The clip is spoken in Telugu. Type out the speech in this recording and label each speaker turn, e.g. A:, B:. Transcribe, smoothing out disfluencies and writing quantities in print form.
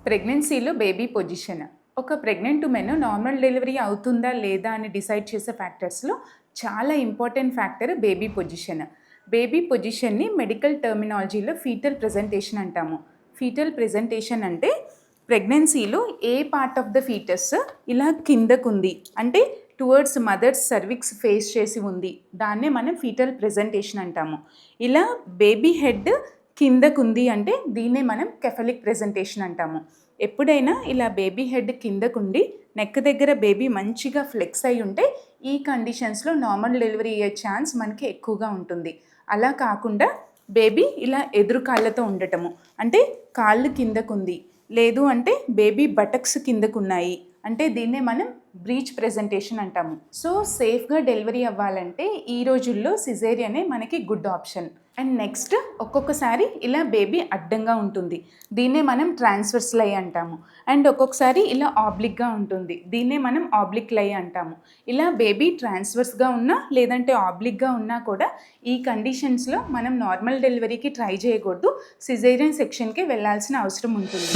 A: ప్రెగ్నెన్సీలో బేబీ పొజిషన్ ఒక ప్రెగ్నెంట్ ఉమెన్ నార్మల్ డెలివరీ అవుతుందా లేదా అని డిసైడ్ చేసే ఫ్యాక్టర్స్లో చాలా important factor baby position. Baby పొజిషన్ని మెడికల్ టర్మినాలజీలో ఫీటల్ ప్రెజెంటేషన్ అంటాము. ఫీటల్ ప్రెజెంటేషన్ అంటే ప్రెగ్నెన్సీలో ఏ పార్ట్ ఆఫ్ ద ఫీటస్ ఇలా కిందకుంది అంటే టువర్డ్స్ మదర్స్ సర్విక్స్ ఫేస్ చేసి ఉంది, దాన్నే మనం ఫీటల్ ప్రెజెంటేషన్ అంటాము. ఇలా బేబీ హెడ్ కిందకుంది అంటే దీన్నే మనం కెఫలిక్ ప్రెజెంటేషన్ అంటాము. ఎప్పుడైనా ఇలా బేబీ హెడ్ కిందకుండి నెక్ దగ్గర బేబీ మంచిగా ఫ్లెక్స్ అయి ఉంటే ఈ కండిషన్స్లో నార్మల్ డెలివరీ అయ్యే ఛాన్స్ మనకి ఎక్కువగా ఉంటుంది. అలా కాకుండా బేబీ ఇలా ఎదురు కాళ్ళతో ఉండటము అంటే కాళ్ళు కిందకుంది, లేదు అంటే బేబీ బటక్స్ కిందకున్నాయి అంటే దీన్నే మనం బ్రీచ్ ప్రెజెంటేషన్ అంటాము. సో సేఫ్గా డెలివరీ అవ్వాలంటే ఈ రోజుల్లో సిజేరియనే మనకి గుడ్ ఆప్షన్. అండ్ నెక్స్ట్ ఒక్కొక్కసారి ఇలా బేబీ అడ్డంగా ఉంటుంది, దీన్నే మనం ట్రాన్స్వర్స్ లై అంటాము. అండ్ ఒక్కొక్కసారి ఇలా ఆబ్లిక్గా ఉంటుంది, దీన్నే మనం ఆబ్లిక్ లై అంటాము. ఇలా బేబీ ట్రాన్స్వర్స్గా ఉన్నా లేదంటే ఆబ్లిక్గా ఉన్నా కూడా ఈ కండిషన్స్లో మనం నార్మల్ డెలివరీకి ట్రై చేయకూడదు, సిజేరియన్ సెక్షన్కి వెళ్ళాల్సిన అవసరం ఉంటుంది.